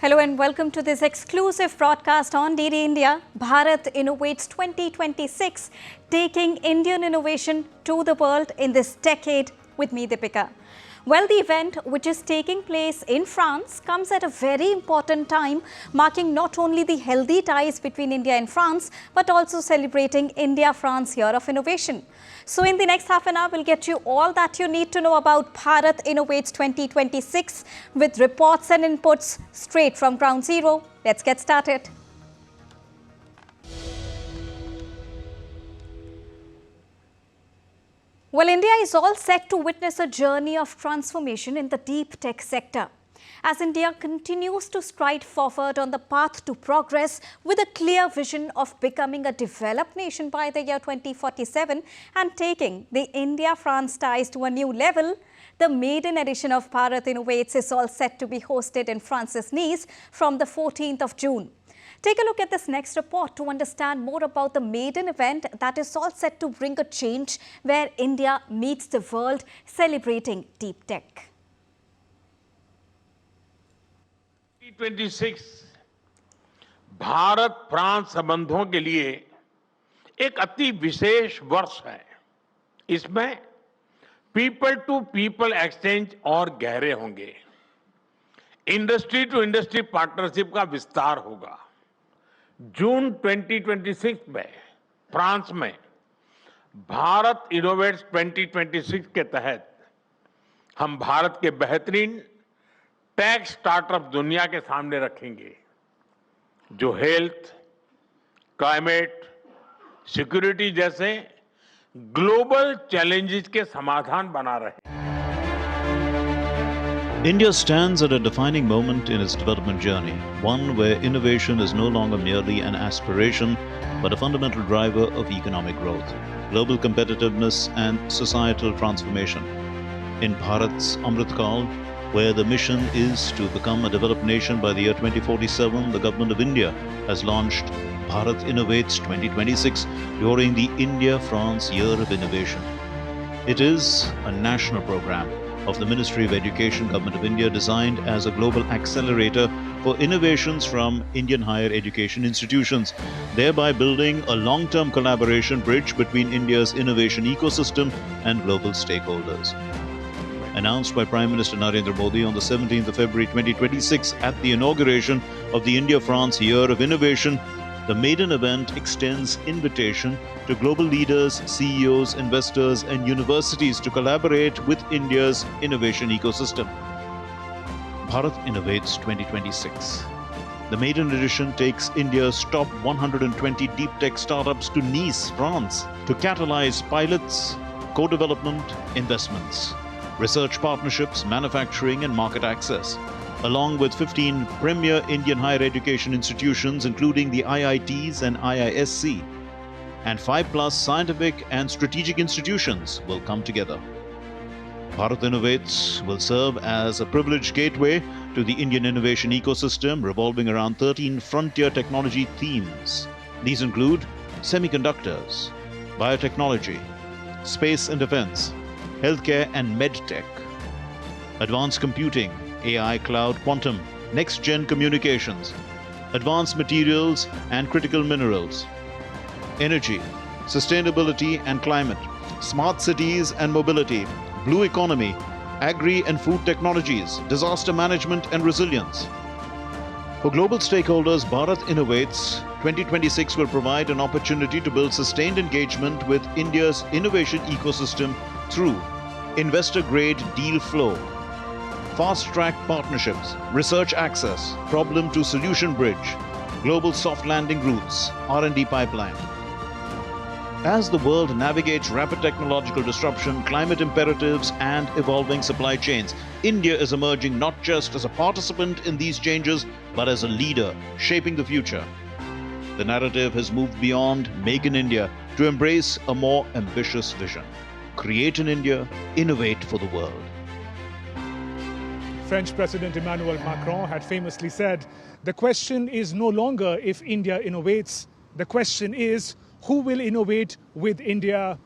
Hello and welcome to this exclusive broadcast on DD India, Bharat Innovates 2026, taking Indian innovation to the world in this decade with me, Deepika. Well, the event, which is taking place in France, comes at a very important time, marking not only the healthy ties between India and France, but also celebrating India-France Year of Innovation. So in the next half an hour, we'll get you all that you need to know about Bharat Innovates 2026 with reports and inputs straight from ground zero. Let's get started. Well, India is all set to witness a journey of transformation in the deep tech sector, as India continues to stride forward on the path to progress with a clear vision of becoming a developed nation by the year 2047 and taking the India-France ties to a new level. The maiden edition of Bharat Innovates is all set to be hosted in France's Nice from the 14th of June. Take a look at this next report to understand more about the maiden event that is all set to bring a change where India meets the world celebrating deep tech. 2026 Bharat France संबंधों के लिए एक अति विशेष वर्ष है। इसमें people to people exchange और गहरे होंगे। इंडस्ट्री टू इंडस्ट्री पार्टनरशिप का विस्तार होगा। जून 2026 में फ्रांस में भारत इनोवेट्स 2026 के तहत हम भारत के बेहतरीन टेक स्टार्टअप दुनिया के सामने रखेंगे, जो हेल्थ, क्लाइमेट, सिक्योरिटी जैसे ग्लोबल चैलेंजेस के समाधान बना रहे हैं। India stands at a defining moment in its development journey, one where innovation is no longer merely an aspiration, but a fundamental driver of economic growth, global competitiveness and societal transformation. In Bharat's Amritkal, where the mission is to become a developed nation by the year 2047, the Government of India has launched Bharat Innovates 2026 during the India-France Year of Innovation. It is a national program of the Ministry of Education, Government of India, designed as a global accelerator for innovations from Indian higher education institutions, thereby building a long-term collaboration bridge between India's innovation ecosystem and global stakeholders. Announced by Prime Minister Narendra Modi on the 17th of February 2026 at the inauguration of the India-France Year of Innovation, the maiden event extends invitation to global leaders, CEOs, investors and universities to collaborate with India's innovation ecosystem. Bharat Innovates 2026. The maiden edition takes India's top 120 deep tech startups to Nice, France, to catalyze pilots, co-development, investments, research partnerships, manufacturing and market access, along with 15 premier Indian higher education institutions, including the IITs and IISc, and 5+ scientific and strategic institutions will come together. Bharat Innovates will serve as a privileged gateway to the Indian innovation ecosystem, revolving around 13 frontier technology themes. These include semiconductors, biotechnology, space and defense, healthcare and medtech, advanced computing, AI, cloud, quantum, next-gen communications, advanced materials and critical minerals, energy, sustainability and climate, smart cities and mobility, blue economy, agri and food technologies, disaster management and resilience. For global stakeholders, Bharat Innovates 2026 will provide an opportunity to build sustained engagement with India's innovation ecosystem through investor-grade deal flow, fast-track partnerships, research access, problem-to-solution bridge, global soft landing routes, R&D pipeline. As the world navigates rapid technological disruption, climate imperatives, and evolving supply chains, India is emerging not just as a participant in these changes, but as a leader shaping the future. The narrative has moved beyond Make in India to embrace a more ambitious vision. Create in India, innovate for the world. French President Emmanuel Macron had famously said, "The question is no longer if India innovates, the question is who will innovate with India."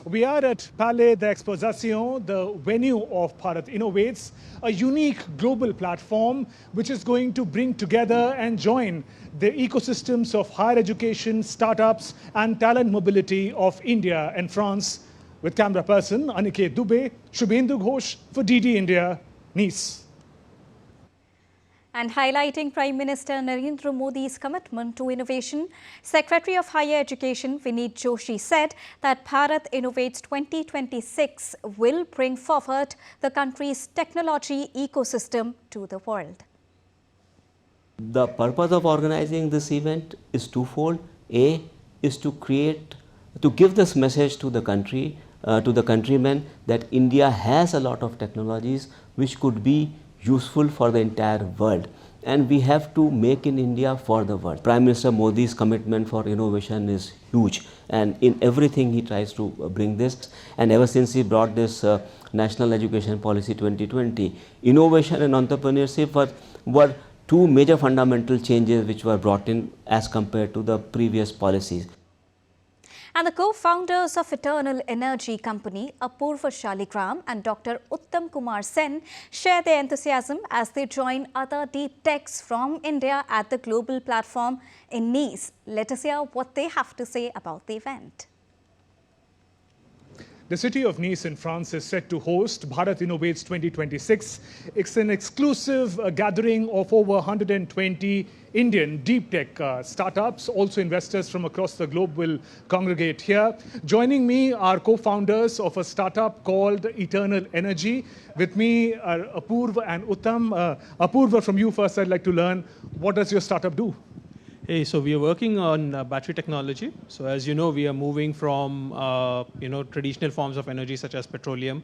We are at Palais d'Exposition, the venue of Bharat Innovates, a unique global platform which is going to bring together and join the ecosystems of higher education, startups, and talent mobility of India and France. With camera person Aniket Dubey, Shubhendu Ghosh for DD India, Nice. And highlighting Prime Minister Narendra Modi's commitment to innovation, Secretary of Higher Education Vineet Joshi said that Bharat Innovates 2026 will bring forward the country's technology ecosystem to the world. The purpose of organizing this event is twofold. A is to give this message to the country, to the countrymen, that India has a lot of technologies which could be useful for the entire world, and we have to make in India for the world. Prime Minister Modi's commitment for innovation is huge, and in everything he tries to bring this. And ever since he brought this National Education Policy 2020, innovation and entrepreneurship were two major fundamental changes which were brought in as compared to the previous policies. And the co-founders of Eternal Energy company, Apurva Shaligram and Dr. Uttam Kumar Sen, share their enthusiasm as they join other deep techs from India at the global platform in Nice. Let us hear what they have to say about the event. The city of Nice in France is set to host Bharat Innovates 2026. It's an exclusive gathering of over 120 Indian deep tech startups. Also investors from across the globe will congregate here. Joining me are co-founders of a startup called Eternal Energy. With me are Apurva and Uttam. Apurva, from you first, I'd like to learn, what does your startup do? Hey, so we are working on battery technology. So as you know, we are moving from traditional forms of energy such as petroleum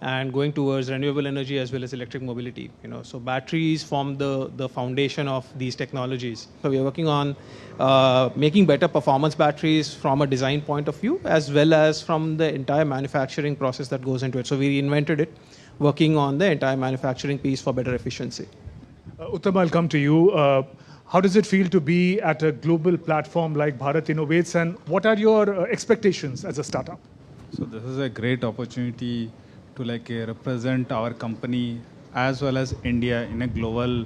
and going towards renewable energy as well as electric mobility. So batteries form the foundation of these technologies. So we are working on making better performance batteries from a design point of view as well as from the entire manufacturing process that goes into it. So we reinvented it, working on the entire manufacturing piece for better efficiency. Uttam, I'll come to you. How does it feel to be at a global platform like Bharat Innovates, and what are your expectations as a startup? So this is a great opportunity to represent our company as well as India in a global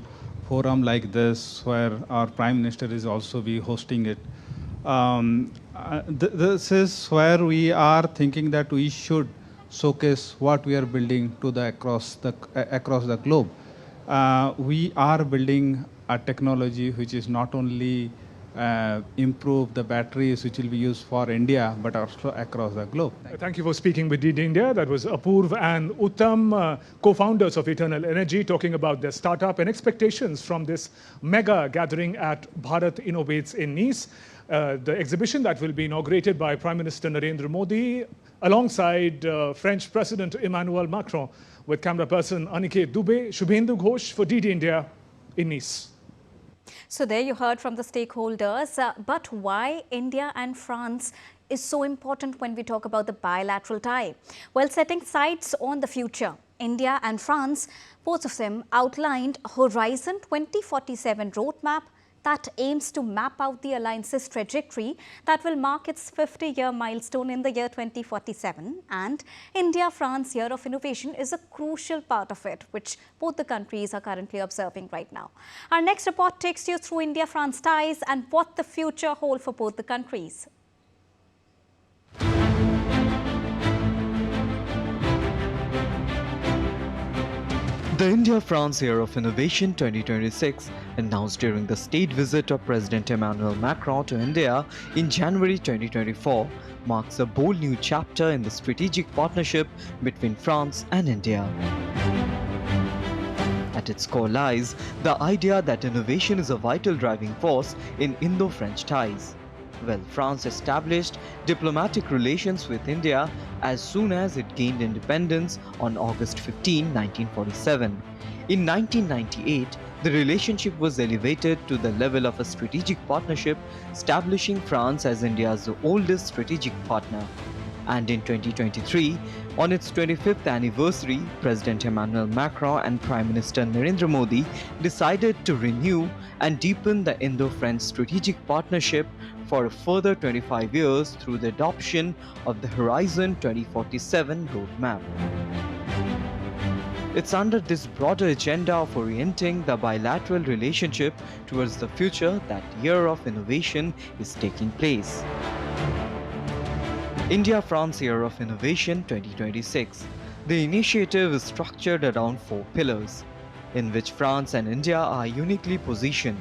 forum like this, where our Prime Minister is also be hosting it. This is where we are thinking that we should showcase what we are building to across the globe. We are building a technology which is not only improve the batteries which will be used for India, but also across the globe. Thank you for speaking with DD India. That was Apurva and Uttam, co-founders of Eternal Energy, talking about their startup and expectations from this mega gathering at Bharat Innovates in Nice. The exhibition that will be inaugurated by Prime Minister Narendra Modi alongside French President Emmanuel Macron. With camera person Aniket Dubey, Shubhendu Ghosh for DD India in Nice. So there you heard from the stakeholders. But why India and France is so important when we talk about the bilateral tie? Well, setting sights on the future, India and France, both of them outlined Horizon 2047 roadmap that aims to map out the alliance's trajectory that will mark its 50-year milestone in the year 2047. And India-France Year of Innovation is a crucial part of it, which both the countries are currently observing right now. Our next report takes you through India-France ties and what the future holds for both the countries. The India-France Year of Innovation 2026, announced during the state visit of President Emmanuel Macron to India in January 2024, marks a bold new chapter in the strategic partnership between France and India. At its core lies the idea that innovation is a vital driving force in Indo-French ties. Well, France established diplomatic relations with India as soon as it gained independence on August 15, 1947. In 1998, the relationship was elevated to the level of a strategic partnership, establishing France as India's oldest strategic partner. And in 2023, on its 25th anniversary, President Emmanuel Macron and Prime Minister Narendra Modi decided to renew and deepen the Indo-French strategic partnership for a further 25 years through the adoption of the Horizon 2047 roadmap. It's under this broader agenda of orienting the bilateral relationship towards the future that Year of Innovation is taking place. India-France Year of Innovation 2026. The initiative is structured around 4 pillars, in which France and India are uniquely positioned.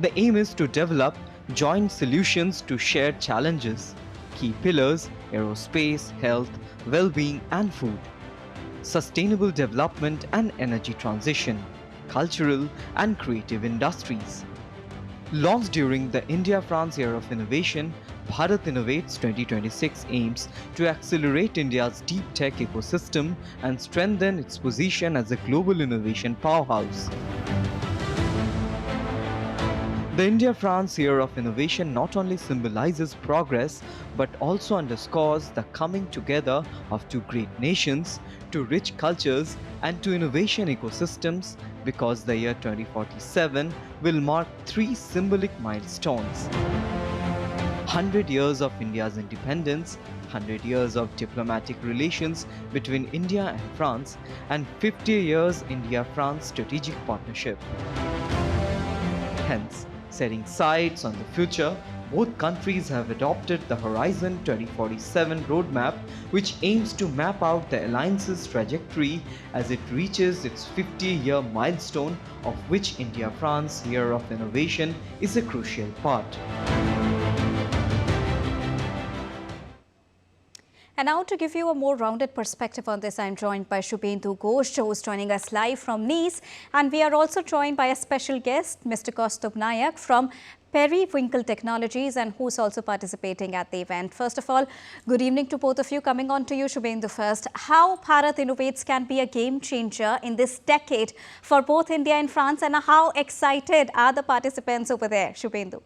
The aim is to develop joint solutions to shared challenges. Key pillars: aerospace, health, well-being and food, sustainable development and energy transition, cultural and creative industries. Launched during the India-France Year of Innovation, Bharat Innovates 2026 aims to accelerate India's deep tech ecosystem and strengthen its position as a global innovation powerhouse. The India-France Year of Innovation not only symbolizes progress but also underscores the coming together of two great nations, two rich cultures and two innovation ecosystems, because the year 2047 will mark 3 symbolic milestones: 100 years of India's independence, 100 years of diplomatic relations between India and France, and 50 years India-France strategic partnership. Hence, setting sights on the future, both countries have adopted the Horizon 2047 roadmap, which aims to map out the alliance's trajectory as it reaches its 50-year milestone, of which India-France Year of Innovation is a crucial part. And now to give you a more rounded perspective on this, I'm joined by Shubhendu Ghosh, who's joining us live from Nice. And we are also joined by a special guest, Mr. Kaustubh Nayak from Periwinkle Technologies, and who's also participating at the event. First of all, good evening to both of you. Coming on to you, Shubhendu first. How Bharat Innovates can be a game changer in this decade for both India and France, and how excited are the participants over there, Shubhendu?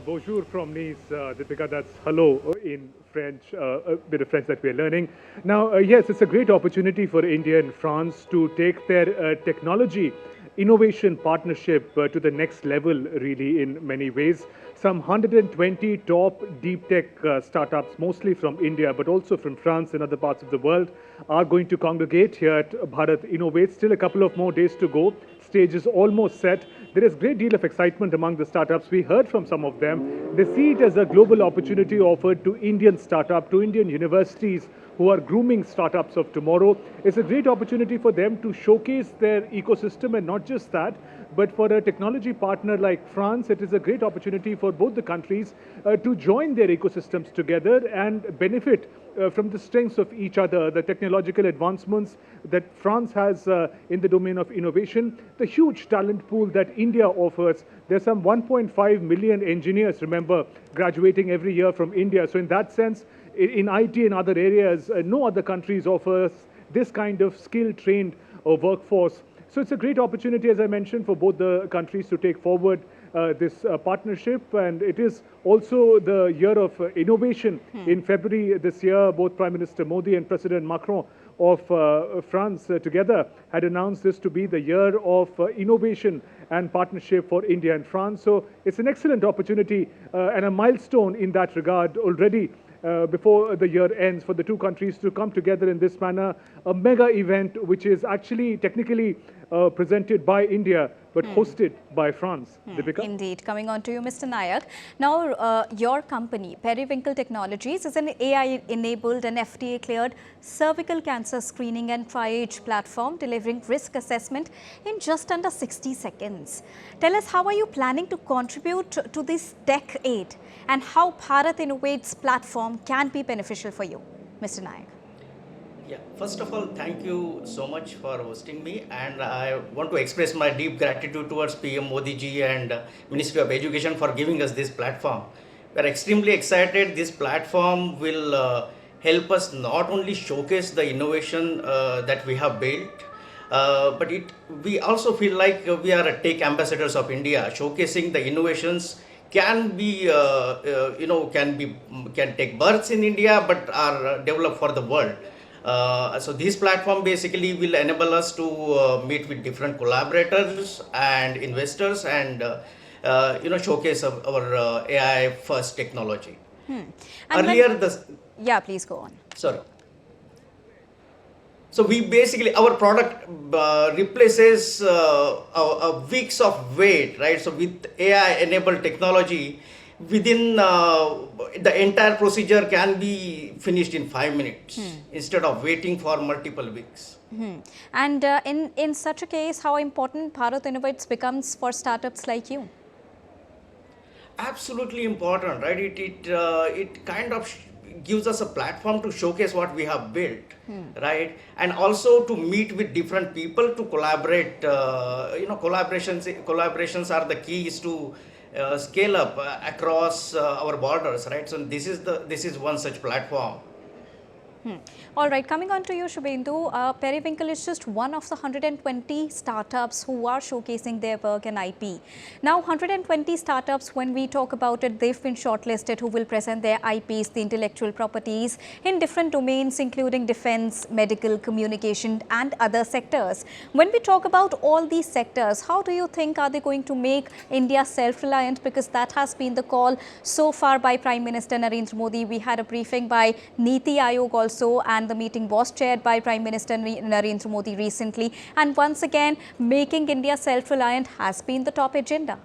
Bonjour from Nice, Deepika, that's hello in French, a bit of French that we're learning. Now, yes, it's a great opportunity for India and France to take their technology innovation partnership to the next level, really, in many ways. Some 120 top deep tech startups, mostly from India, but also from France and other parts of the world, are going to congregate here at Bharat Innovates. Still a couple of more days to go. Stage is almost set. There is a great deal of excitement among the startups. We heard from some of them. They see it as a global opportunity offered to Indian startups, to Indian universities who are grooming startups of tomorrow. It's a great opportunity for them to showcase their ecosystem, and not just that, but for a technology partner like France, it is a great opportunity for both the countries to join their ecosystems together and benefit from the strengths of each other, the technological advancements that France has in the domain of innovation, the huge talent pool that India offers. There's some 1.5 million engineers, remember, graduating every year from India. So in that sense, in IT and other areas, no other countries offers this kind of skill-trained workforce. So it's a great opportunity, as I mentioned, for both the countries to take forward this partnership. And it is also the year of innovation. In February this year, both Prime Minister Modi and President Macron of France together had announced this to be the year of innovation and partnership for India and France. So it's an excellent opportunity and a milestone in that regard already. Before the year ends, for the two countries to come together in this manner, a mega event which is actually technically presented by India but hosted by France. Deepika? Indeed. Coming on to you, Mr. Nayak. Now, your company, Periwinkle Technologies, is an AI-enabled and FDA-cleared cervical cancer screening and triage platform delivering risk assessment in just under 60 seconds. Tell us, how are you planning to contribute to this tech aid, and how Bharat Innovates platform can be beneficial for you, Mr. Nayak? Yeah, first of all, thank you so much for hosting me, and I want to express my deep gratitude towards PM Modi ji and Ministry of Education for giving us this platform. We are extremely excited. This platform will help us not only showcase the innovation that we have built, but we also feel like we are tech ambassadors of India, showcasing the innovations can be, can take births in India, but are developed for the world. So this platform basically will enable us to meet with different collaborators and investors and showcase our AI first technology. And Earlier, yeah, please go on. sorry. So we basically, our product replaces weeks of wait, right? So with AI enabled technology, within the entire procedure can be finished in 5 minutes instead of waiting for multiple weeks. And in such a case, how important Bharat Innovates becomes for startups like you? Absolutely important, right? It kind of gives us a platform to showcase what we have built, right? And also to meet with different people to collaborate. Collaborations are the keys to scale up across our borders, right? So this is one such platform. All right, coming on to you, Shubhendu, Periwinkle is just one of the 120 startups who are showcasing their work and IP. Now, 120 startups, when we talk about it, they've been shortlisted who will present their IPs, the intellectual properties, in different domains, including defense, medical, communication, and other sectors. When we talk about all these sectors, how do you think are they going to make India self-reliant? Because that has been the call so far by Prime Minister Narendra Modi. We had a briefing by Niti Aayog also, and the meeting was chaired by Prime Minister Narendra Modi recently. And once again, making India self-reliant has been the top agenda.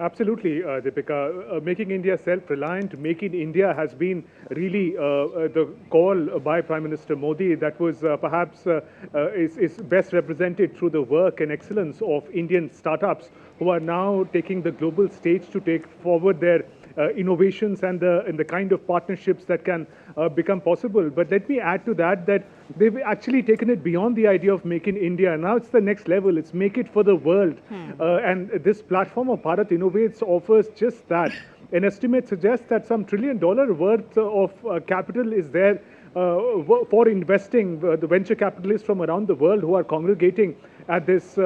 Absolutely, Deepika. Making India self-reliant, making India has been really the call by Prime Minister Modi that was perhaps is best represented through the work and excellence of Indian startups who are now taking the global stage to take forward their innovations and the kind of partnerships that can become possible. But let me add to that they've actually taken it beyond the idea of Make in India. Now it's the next level. It's make it for the world. And this platform of Bharat Innovates offers just that. An estimate suggests that some $1 trillion worth of capital is there for investing. The venture capitalists from around the world who are congregating at this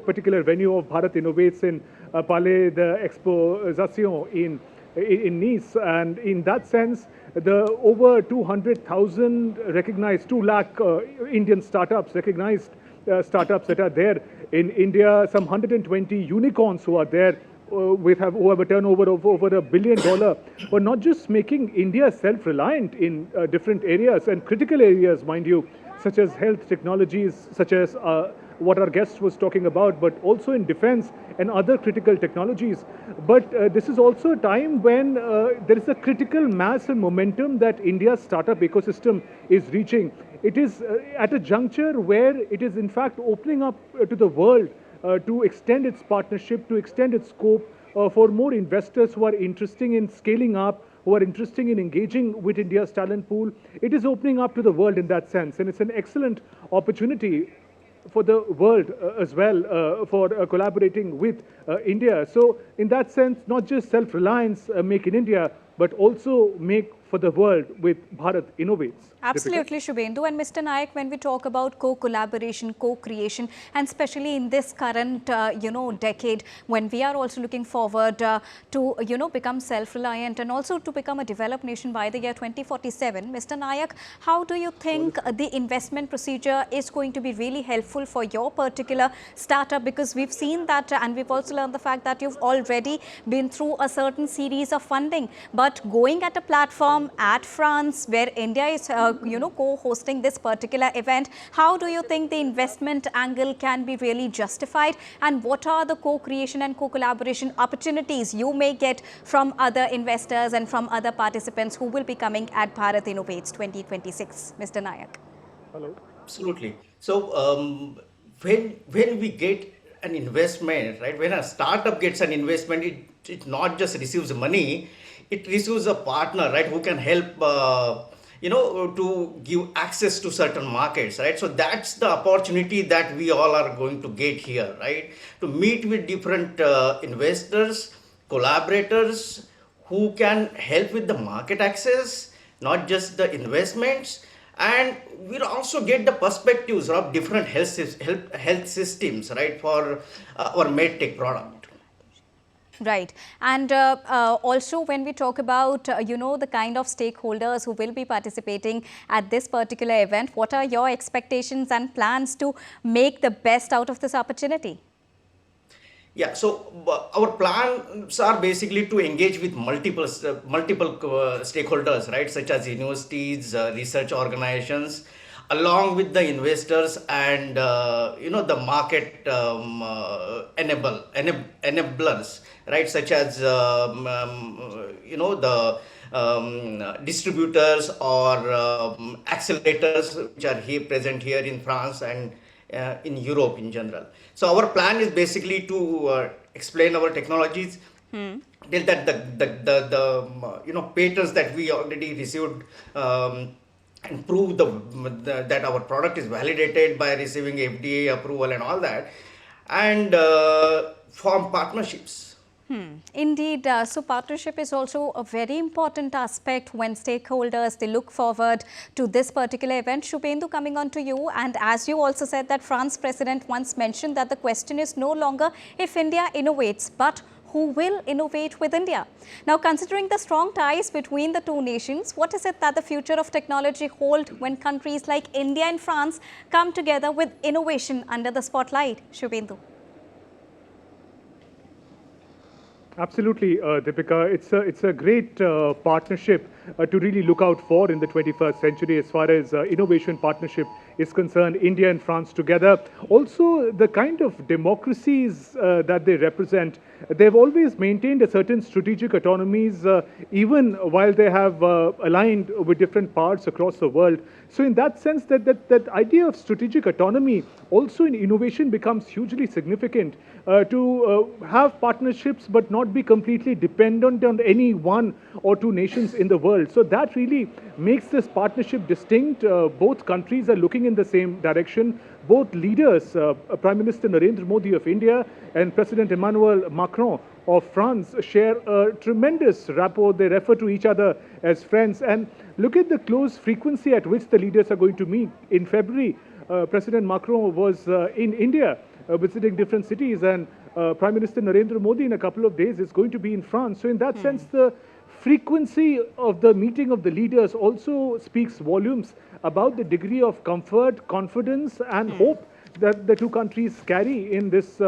particular venue of Bharat Innovates in Palais de Exposition in Nice. And in that sense, the over 200,000 recognized, 2 lakh Indian startups, recognized startups that are there in India, some 120 unicorns who are there, who have a turnover of over $1 billion, but not just making India self-reliant in different areas and critical areas, mind you, such as health technologies, such as what our guest was talking about, but also in defense and other critical technologies. But this is also a time when there is a critical mass and momentum that India's startup ecosystem is reaching. It is at a juncture where it is in fact opening up to the world to extend its partnership, to extend its scope for more investors who are interested in scaling up, who are interested in engaging with India's talent pool. It is opening up to the world in that sense, and it's an excellent opportunity for the world as well for collaborating with India. So in that sense, not just self-reliance, make in India, but also make for the world with Bharat Innovates. Absolutely, Shubhendu. And Mr. Nayak, when we talk about co-collaboration, co-creation, and especially in this current, decade, when we are also looking forward to, become self-reliant and also to become a developed nation by the year 2047, Mr. Nayak, how do you think the investment procedure is going to be really helpful for your particular startup? Because we've seen that, and we've also learned the fact that you've already been through a certain series of funding, but going at a platform at France where India is co-hosting this particular event, how do you think the investment angle can be really justified, and what are the co-creation and co-collaboration opportunities you may get from other investors and from other participants who will be coming at Bharat Innovates 2026? Mr. Nayak. Hello. Absolutely. So when we get an investment, right, when a startup gets an investment, it not just receives money, it receives a partner, right, who can help to give access to certain markets, right? So that's the opportunity that we all are going to get here, right? To meet with different investors, collaborators who can help with the market access, not just the investments, and we'll also get the perspectives of different health systems, right, for our medtech product. Right. And also when we talk about, the kind of stakeholders who will be participating at this particular event, what are your expectations and plans to make the best out of this opportunity? Yeah, so our plans are basically to engage with multiple stakeholders, right, such as universities, research organizations, along with the investors and the market enablers, right, such as the distributors or accelerators which are present here in France and in Europe in general. So our plan is basically to explain our technologies, till that the patents that we already received, and prove that our product is validated by receiving FDA approval and all that, and form partnerships. Indeed. So partnership is also a very important aspect when stakeholders, they look forward to this particular event. Shubhendu, coming on to you, and as you also said that France president once mentioned that the question is no longer if India innovates, but who will innovate with India. Now, considering the strong ties between the two nations, what is it that the future of technology hold when countries like India and France come together with innovation under the spotlight? Shubhendu. Absolutely, Deepika. It's a great partnership to really look out for in the 21st century as far as innovation partnership is concerned. India and France together. Also, the kind of democracies that they represent, they've always maintained a certain strategic autonomies, even while they have aligned with different parts across the world. So in that sense, that idea of strategic autonomy also in innovation becomes hugely significant. To have partnerships but not be completely dependent on any one or two nations in the world. So that really makes this partnership distinct. Both countries are looking in the same direction. Both leaders, Prime Minister Narendra Modi of India and President Emmanuel Macron of France, share a tremendous rapport. They refer to each other as friends. And look at the close frequency at which the leaders are going to meet. In February, President Macron was in India, visiting different cities, and Prime Minister Narendra Modi in a couple of days is going to be in France. So in that sense, the frequency of the meeting of the leaders also speaks volumes about the degree of comfort, confidence and hope that the two countries carry in this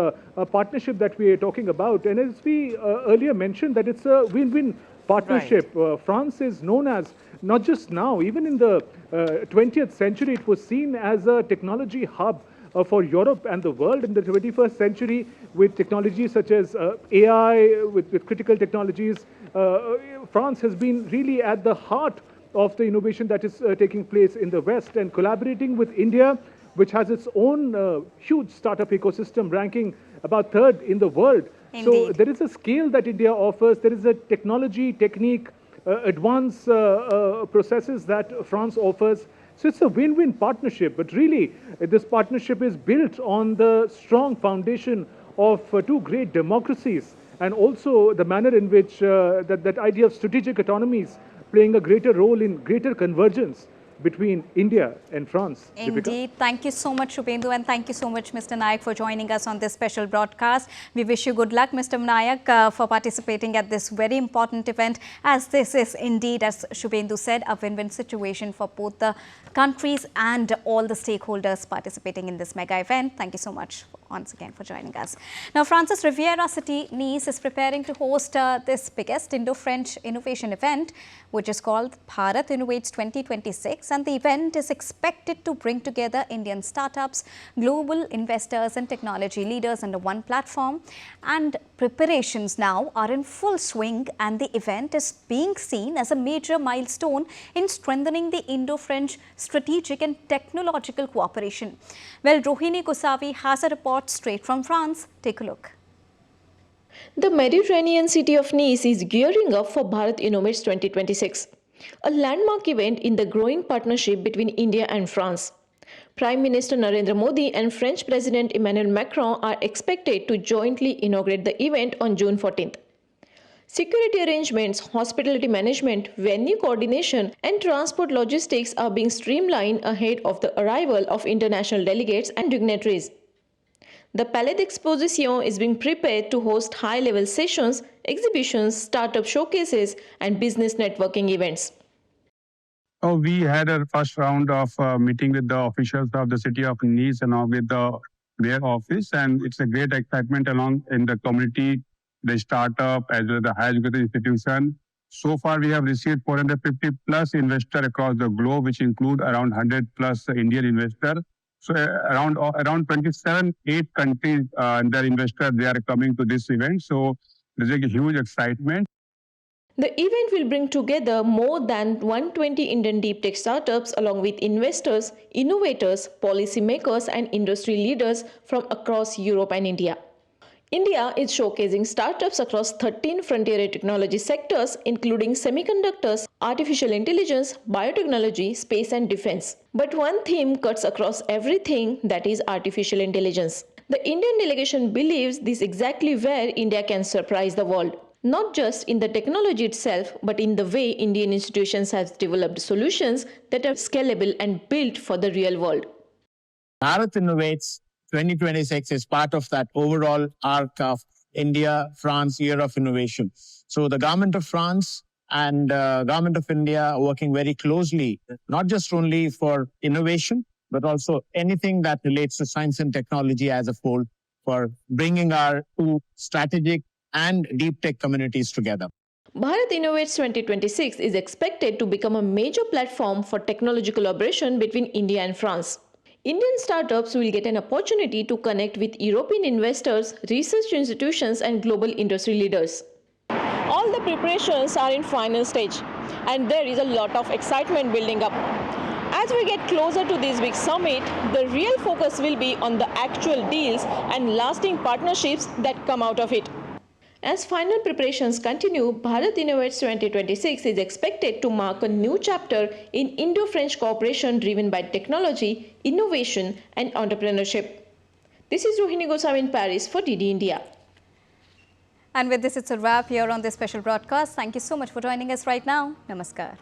partnership that we are talking about. And as we earlier mentioned, that it's a win-win partnership. Right. France is known as, not just now, even in the 20th century, it was seen as a technology hub for Europe and the world. In the 21st century, with technologies such as AI, with critical technologies, France has been really at the heart of the innovation that is taking place in the West, and collaborating with India, which has its own huge startup ecosystem, ranking about third in the world. Indeed. So there is a scale that India offers. There is a technology, technique, advanced processes that France offers. So it's a win-win partnership, but really this partnership is built on the strong foundation of two great democracies, and also the manner in which that idea of strategic autonomies playing a greater role in greater convergence between India and France. Indeed. Deepika? Thank you so much, Shubhendu, and thank you so much, Mr. Nayak, for joining us on this special broadcast. We wish you good luck, Mr. Nayak, for participating at this very important event, as this is indeed, as Shubhendu said, a win-win situation for both the countries and all the stakeholders participating in this mega event. Thank you so much once again for joining us. Now, France's Riviera city, Nice, is preparing to host this biggest Indo-French innovation event, which is called Bharat Innovates 2026. And the event is expected to bring together Indian startups, global investors and technology leaders under one platform. And preparations now are in full swing, and the event is being seen as a major milestone in strengthening the Indo-French strategic and technological cooperation. Well, Rohini Gosavi has a report straight from France. Take a look. The Mediterranean city of Nice is gearing up for Bharat Innovates 2026, a landmark event in the growing partnership between India and France. Prime Minister Narendra Modi and French President Emmanuel Macron are expected to jointly inaugurate the event on June 14th. Security arrangements, hospitality management, venue coordination, and transport logistics are being streamlined ahead of the arrival of international delegates and dignitaries. The Palais d'Exposition is being prepared to host high-level sessions, exhibitions, startup showcases, and business networking events. Oh, we had a first round of meeting with the officials of the city of Nice and with their office, and it's a great excitement along in the community, the startup as well as the higher education institution. So far, we have received 450 plus investors across the globe, which include around 100 plus Indian investors. So around 27, 8 countries and their investors, they are coming to this event. So there's a huge excitement. The event will bring together more than 120 Indian deep tech startups along with investors, innovators, policymakers and industry leaders from across Europe and India. India is showcasing startups across 13 frontier technology sectors including semiconductors, artificial intelligence, biotechnology, space and defense. But one theme cuts across everything, that is artificial intelligence. The Indian delegation believes this is exactly where India can surprise the world. Not just in the technology itself, but in the way Indian institutions have developed solutions that are scalable and built for the real world. Bharat Innovates 2026 is part of that overall arc of India-France Year of Innovation. So the government of France and government of India are working very closely, not just only for innovation, but also anything that relates to science and technology as a whole for bringing our two strategic and deep tech communities together. Bharat Innovates 2026 is expected to become a major platform for technology collaboration between India and France. Indian startups will get an opportunity to connect with European investors, research institutions and global industry leaders. All the preparations are in final stage and there is a lot of excitement building up. As we get closer to this big summit, the real focus will be on the actual deals and lasting partnerships that come out of it. As final preparations continue, Bharat Innovates 2026 is expected to mark a new chapter in Indo-French cooperation driven by technology, innovation and entrepreneurship. This is Rohini Goswami in Paris for DD India. And with this, it's a wrap here on this special broadcast. Thank you so much for joining us right now. Namaskar.